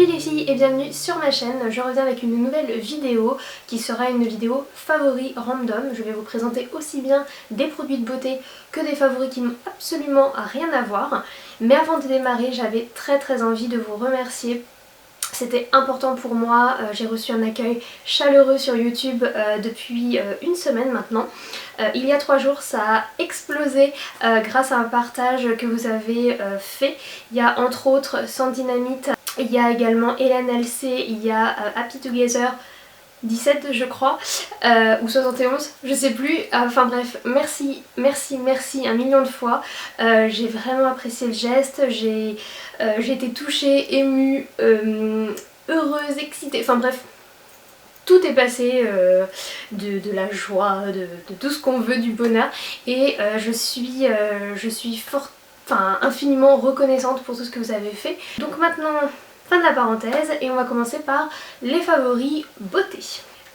Salut les filles et bienvenue sur ma chaîne. Je reviens avec une nouvelle vidéo qui sera une vidéo favoris random. Je vais vous présenter aussi bien des produits de beauté que des favoris qui n'ont absolument rien à voir. Mais avant de démarrer, j'avais très envie de vous remercier. C'était important pour moi, j'ai reçu un accueil chaleureux sur YouTube depuis une semaine maintenant. Il y a 3 jours ça a explosé grâce à un partage que vous avez fait. Il y a entre autres Sandynamite, il y a également Hélène LC, il y a Happy Together 17 je crois, ou 71, je sais plus, enfin bref, merci un million de fois, j'ai vraiment apprécié le geste, j'ai été touchée, émue, heureuse, excitée, enfin bref, tout est passé de la joie, de tout ce qu'on veut, du bonheur, et je suis infiniment reconnaissante pour tout ce que vous avez fait. Donc maintenant, fin de la parenthèse et on va commencer par les favoris beauté.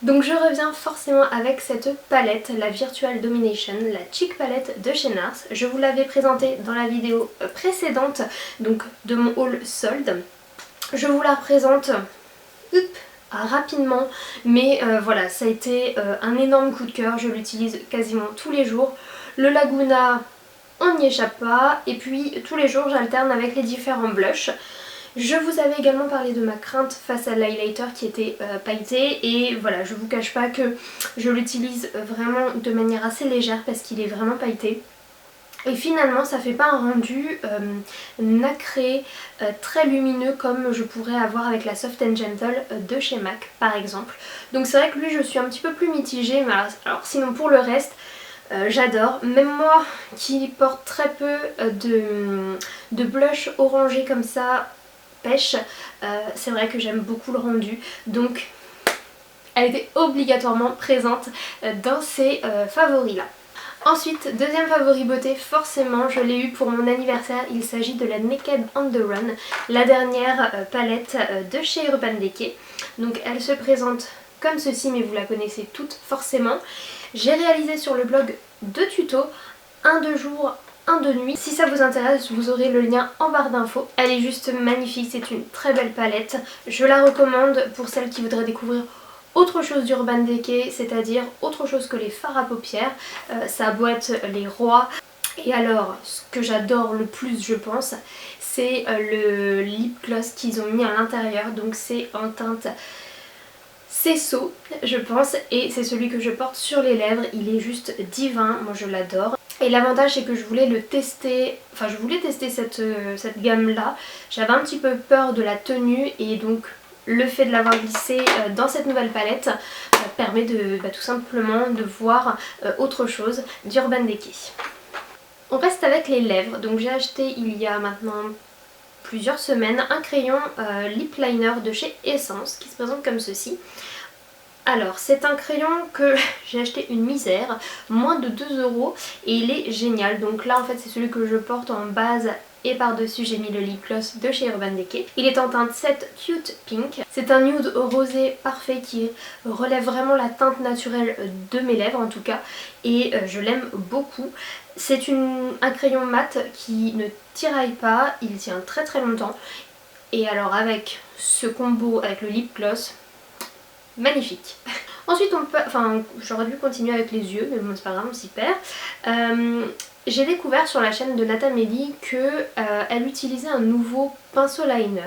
Donc je reviens forcément avec cette palette, la Virtual Domination, la Cheek Palette de chez NARS. Je vous l'avais présentée dans la vidéo précédente, donc de mon haul solde. Je vous la représente rapidement, mais voilà, ça a été un énorme coup de cœur, je l'utilise quasiment tous les jours. Le Laguna, on n'y échappe pas, et puis tous les jours j'alterne avec les différents blushs. Je vous avais également parlé de ma crainte face à l'highlighter qui était pailleté, et voilà, je vous cache pas que je l'utilise vraiment de manière assez légère parce qu'il est vraiment pailleté. Et finalement ça fait pas un rendu nacré, très lumineux comme je pourrais avoir avec la Soft & Gentle de chez MAC par exemple. Donc c'est vrai que lui je suis un petit peu plus mitigée, mais alors sinon pour le reste j'adore. Même moi qui porte très peu de blush orangé comme ça, pêche, c'est vrai que j'aime beaucoup le rendu, donc elle était obligatoirement présente dans ces favoris là. Ensuite, deuxième favori beauté, forcément je l'ai eu pour mon anniversaire, il s'agit de la Naked on the Run, la dernière palette de chez Urban Decay. Donc elle se présente comme ceci, mais vous la connaissez toutes forcément. J'ai réalisé sur le blog 2 tutos, un de jour, un de nuit. Si ça vous intéresse, vous aurez le lien en barre d'infos. Elle est juste magnifique, c'est une très belle palette. Je la recommande pour celles qui voudraient découvrir autre chose d'Urban Decay, c'est-à-dire autre chose que les fards à paupières. Ça a beau être les rois. Et alors, ce que j'adore le plus, je pense, c'est le lip gloss qu'ils ont mis à l'intérieur. Donc c'est en teinte Cesso, je pense, et c'est celui que je porte sur les lèvres. Il est juste divin, moi je l'adore. Et l'avantage c'est que je voulais le tester, enfin je voulais tester cette gamme là. J'avais un petit peu peur de la tenue, et donc le fait de l'avoir glissé dans cette nouvelle palette permet de tout simplement de voir autre chose d'Urban Decay. On reste avec les lèvres, donc j'ai acheté il y a maintenant plusieurs semaines un crayon lip liner de chez Essence qui se présente comme ceci. Alors c'est un crayon que j'ai acheté une misère, moins de 2 € et il est génial. Donc là en fait c'est celui que je porte en base et par-dessus j'ai mis le lip gloss de chez Urban Decay. Il est en teinte 7 Cute Pink. C'est un nude rosé parfait qui relève vraiment la teinte naturelle de mes lèvres en tout cas, et je l'aime beaucoup. C'est un crayon mat qui ne tiraille pas, il tient très longtemps, et alors avec ce combo avec le lip gloss, magnifique. Ensuite on peut, enfin j'aurais dû continuer avec les yeux mais bon c'est pas grave, on s'y perd. J'ai découvert sur la chaîne de Natamélie qu'elle utilisait un nouveau pinceau liner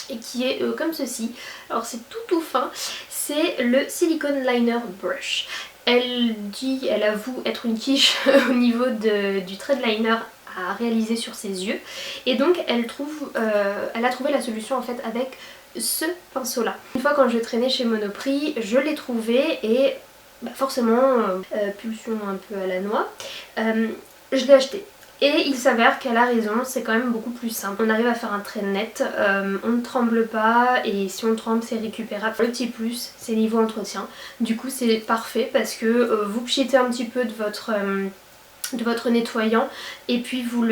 et qui est comme ceci. Alors c'est tout fin, c'est le Silicone Liner Brush. Elle avoue être une quiche au niveau du trait de liner à réaliser sur ses yeux, et donc elle a trouvé la solution en fait avec ce pinceau là. Une fois quand je traînais chez Monoprix, je l'ai trouvé et forcément pulsion un peu à la noix, je l'ai acheté. Et il s'avère qu'elle a raison, c'est quand même beaucoup plus simple. On arrive à faire un trait net, on ne tremble pas, et si on tremble c'est récupérable. Le petit plus, c'est niveau entretien. Du coup c'est parfait parce que vous pchitez un petit peu de votre nettoyant et puis vous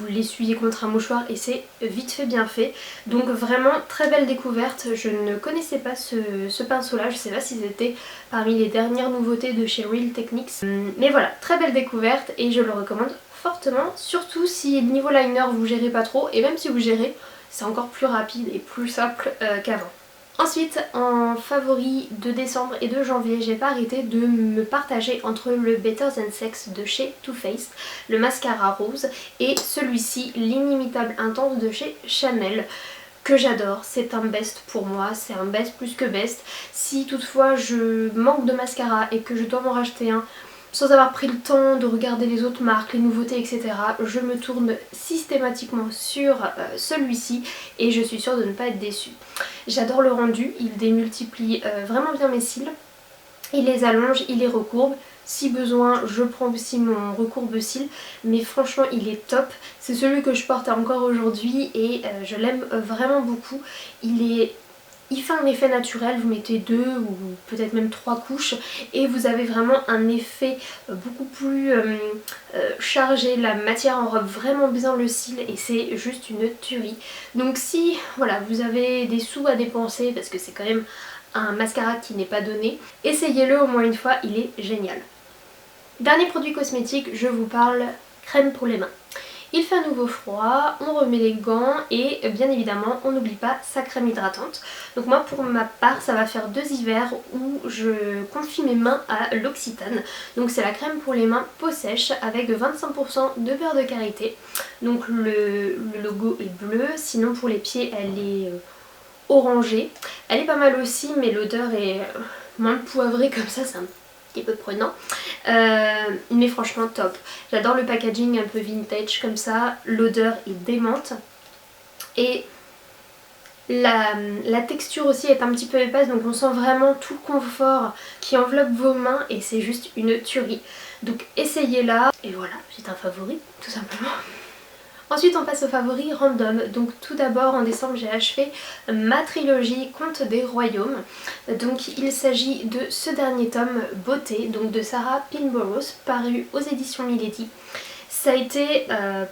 l'essuyez contre un mouchoir et c'est vite fait bien fait. Donc vraiment très belle découverte. Je ne connaissais pas ce pinceau là, je sais pas si c'était parmi les dernières nouveautés de chez Real Techniques, mais voilà, très belle découverte et je le recommande fortement, surtout si niveau liner vous gérez pas trop, et même si vous gérez, c'est encore plus rapide et plus simple qu'avant. Ensuite, en favori de décembre et de janvier, j'ai pas arrêté de me partager entre le Better Than Sex de chez Too Faced, le mascara rose, et celui-ci, l'Inimitable Intense de chez Chanel, que j'adore. C'est un best pour moi, c'est un best plus que best. Si toutefois je manque de mascara et que je dois m'en racheter un, sans avoir pris le temps de regarder les autres marques, les nouveautés, etc., je me tourne systématiquement sur celui-ci et je suis sûre de ne pas être déçue. J'adore le rendu, il démultiplie vraiment bien mes cils, il les allonge, il les recourbe. Si besoin, je prends aussi mon recourbe-cils, mais franchement il est top. C'est celui que je porte encore aujourd'hui et je l'aime vraiment beaucoup. Il fait un effet naturel, vous mettez 2 ou peut-être même 3 couches et vous avez vraiment un effet beaucoup plus chargé, la matière enrobe vraiment bien le cil et c'est juste une tuerie. Donc si voilà, vous avez des sous à dépenser, parce que c'est quand même un mascara qui n'est pas donné, essayez-le au moins une fois, il est génial. Dernier produit cosmétique, je vous parle crème pour les mains. Il fait à nouveau froid, on remet les gants et bien évidemment on n'oublie pas sa crème hydratante. Donc moi pour ma part ça va faire 2 hivers où je confie mes mains à l'Occitane. Donc c'est la crème pour les mains peau sèche avec 25% de beurre de karité. Donc le logo est bleu, sinon pour les pieds elle est orangée. Elle est pas mal aussi mais l'odeur est moins poivrée comme ça, c'est un petit peu prenant, mais franchement top. J'adore le packaging un peu vintage comme ça, l'odeur est démente et la texture aussi est un petit peu épaisse, donc on sent vraiment tout le confort qui enveloppe vos mains et c'est juste une tuerie. Donc essayez-la et voilà, c'est un favori tout simplement. Ensuite on passe aux favoris random. Donc tout d'abord en décembre j'ai achevé ma trilogie Contes des Royaumes. Donc il s'agit de ce dernier tome Beauté, donc de Sarah Pinborough, paru aux éditions Milady. Ça a été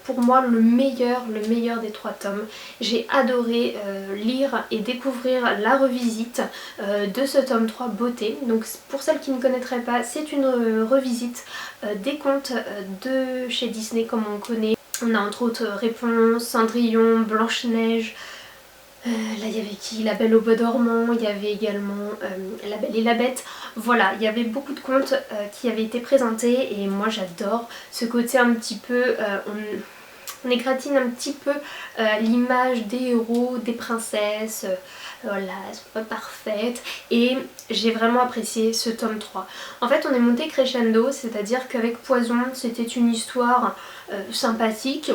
pour moi le meilleur des 3 tomes. J'ai adoré lire et découvrir la revisite de ce tome 3 Beauté. Donc pour celles qui ne connaîtraient pas, c'est une revisite des contes de chez Disney comme on connaît. On a entre autres Réponse, Cendrillon, Blanche-Neige, là il y avait qui? La Belle au Bois dormant, il y avait également La Belle et la Bête. Voilà, il y avait beaucoup de contes qui avaient été présentés et moi j'adore ce côté un petit peu, on égratine un petit peu l'image des héros, des princesses, voilà, elles sont pas parfaites et j'ai vraiment apprécié ce tome 3. En fait on est monté crescendo, c'est-à-dire qu'avec Poison c'était une histoire sympathique,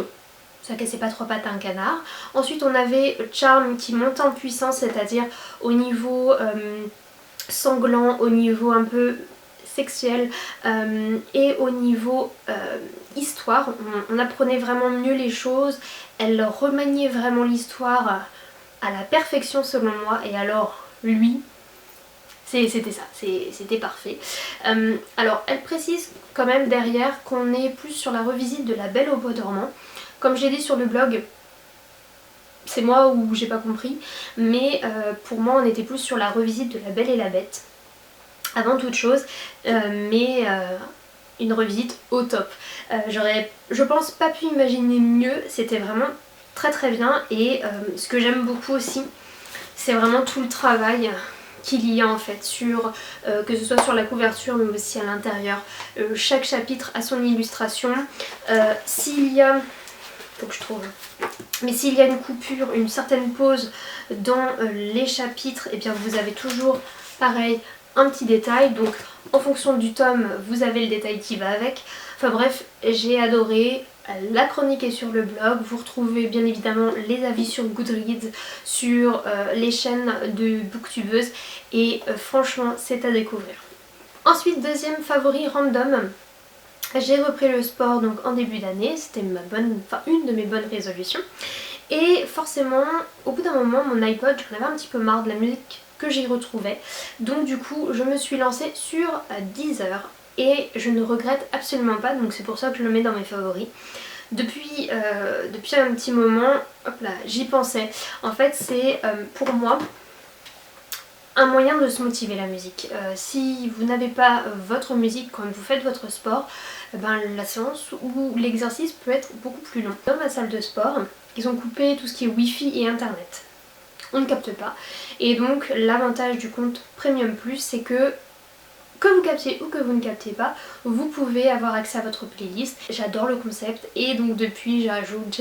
ça cassait pas 3 pattes à un canard. Ensuite on avait Charme qui monte en puissance, c'est-à-dire au niveau sanglant, au niveau un peu sexuel et au niveau histoire. On apprenait vraiment mieux les choses, elle remaniait vraiment l'histoire à la perfection selon moi et alors lui c'était ça, c'était parfait. Alors elle précise quand même derrière qu'on est plus sur la revisite de La Belle au Bois dormant. Comme j'ai dit sur le blog, c'est moi où j'ai pas compris, mais pour moi on était plus sur la revisite de La Belle et la Bête avant toute chose, mais une revisite au top. J'aurais, je pense, pas pu imaginer mieux, c'était vraiment très très bien et ce que j'aime beaucoup aussi, c'est vraiment tout le travail qu'il y a en fait sur, que ce soit sur la couverture mais aussi à l'intérieur. Chaque chapitre a son illustration. S'il y a, faut que je trouve, mais s'il y a une coupure, une certaine pause dans les chapitres, et bien vous avez toujours pareil un petit détail, donc en fonction du tome vous avez le détail qui va avec. Enfin bref, j'ai adoré. La chronique est sur le blog, vous retrouvez bien évidemment les avis sur Goodreads, sur les chaînes de booktubeuses et franchement c'est à découvrir. Ensuite deuxième favori random, j'ai repris le sport donc en début d'année, c'était une de mes bonnes résolutions et forcément au bout d'un moment mon iPod, j'en avais un petit peu marre de la musique que j'y retrouvais, donc du coup je me suis lancée sur Deezer et je ne regrette absolument pas, donc c'est pour ça que je le mets dans mes favoris. Depuis un petit moment, hop là, j'y pensais. En fait c'est pour moi un moyen de se motiver la musique. Si vous n'avez pas votre musique quand vous faites votre sport, ben, la séance ou l'exercice peut être beaucoup plus long. Dans ma salle de sport, ils ont coupé tout ce qui est wifi et internet. On ne capte pas. Et donc l'avantage du compte Premium Plus, c'est que vous captiez ou que vous ne captez pas, vous pouvez avoir accès à votre playlist. J'adore le concept et donc depuis j'ajoute.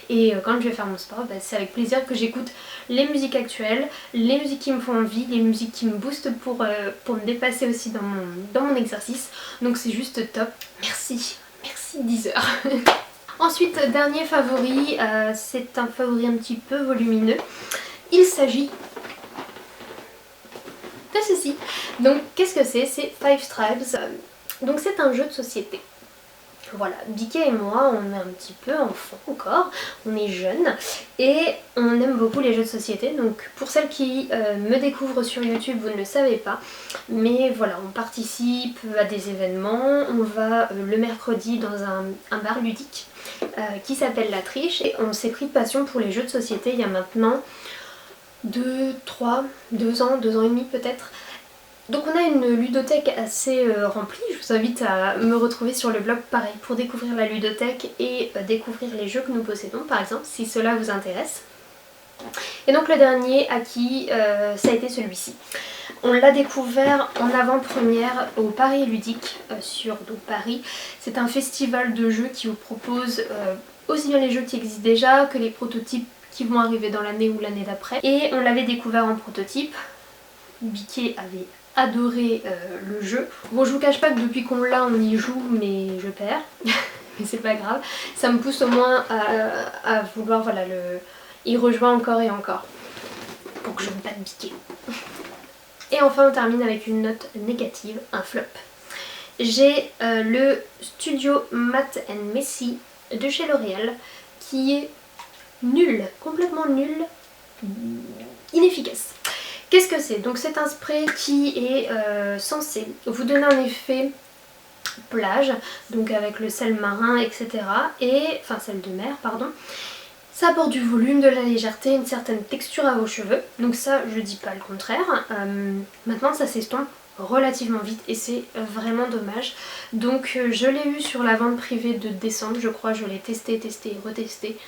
Et quand je vais faire mon sport, bah, c'est avec plaisir que j'écoute les musiques actuelles, les musiques qui me font envie, les musiques qui me boostent pour me dépasser aussi dans mon exercice. Donc c'est juste top. Merci Deezer. Ensuite, dernier favori, c'est un favori un petit peu volumineux. Il s'agit de ceci. Donc qu'est-ce que c'est? C'est Five Tribes. Donc c'est un jeu de société. Voilà, Biquet et moi, on est un petit peu enfants encore, on est jeunes et on aime beaucoup les jeux de société. Donc pour celles qui me découvrent sur YouTube, vous ne le savez pas, mais voilà, on participe à des événements, on va le mercredi dans un bar ludique qui s'appelle La Triche et on s'est pris de passion pour les jeux de société il y a maintenant 2 ans et demi peut-être. Donc on a une ludothèque assez remplie, je vous invite à me retrouver sur le blog pareil pour découvrir la ludothèque et découvrir les jeux que nous possédons par exemple si cela vous intéresse. Et donc le dernier acquis, ça a été celui-ci. On l'a découvert en avant-première au Paris Ludique sur Paris. C'est un festival de jeux qui vous propose aussi bien les jeux qui existent déjà que les prototypes qui vont arriver dans l'année ou l'année d'après. Et on l'avait découvert en prototype. Biquet avait adoré le jeu. Bon, je vous cache pas que depuis qu'on l'a, on y joue, mais je perds. Mais c'est pas grave. Ça me pousse au moins à vouloir voilà, y rejoindre encore et encore. Pour que je ne batte Biquet. Et enfin, on termine avec une note négative, un flop. J'ai le Studio Matte & Messy de chez L'Oréal qui est nul, complètement nul, inefficace. Qu'est-ce que c'est? Donc c'est un spray qui est censé vous donner un effet plage, donc avec le sel marin, etc. Enfin sel de mer, pardon. Ça apporte du volume, de la légèreté, une certaine texture à vos cheveux. Donc ça, je dis pas le contraire. Maintenant ça s'estompe relativement vite et c'est vraiment dommage. Donc je l'ai eu sur la vente privée de décembre, je crois, je l'ai testé et retesté.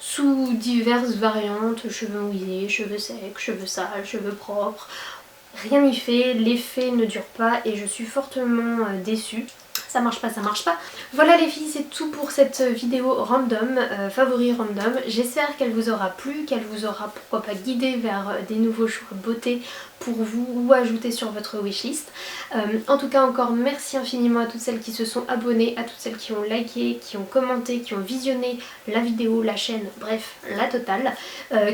Sous diverses variantes, cheveux mouillés, cheveux secs, cheveux sales, cheveux propres. Rien n'y fait, l'effet ne dure pas et je suis fortement déçue. Ça marche pas, ça marche pas. Voilà les filles, c'est tout pour cette vidéo random, favori random. J'espère qu'elle vous aura plu, qu'elle vous aura pourquoi pas guidé vers des nouveaux choix beauté pour vous ou ajouter sur votre wishlist. En tout cas encore merci infiniment à toutes celles qui se sont abonnées, à toutes celles qui ont liké, qui ont commenté, qui ont visionné la vidéo, la chaîne, bref la totale,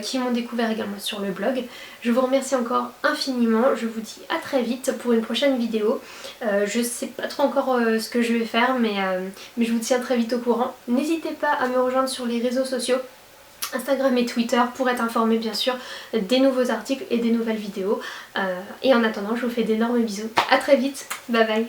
qui m'ont découvert également sur le blog. Je vous remercie encore infiniment, je vous dis à très vite pour une prochaine vidéo. Je sais pas trop encore ce que je vais faire mais je vous tiens très vite au courant. N'hésitez pas à me rejoindre sur les réseaux sociaux, Instagram et Twitter pour être informé bien sûr des nouveaux articles et des nouvelles vidéos. Et en attendant je vous fais d'énormes bisous. À très vite, bye bye.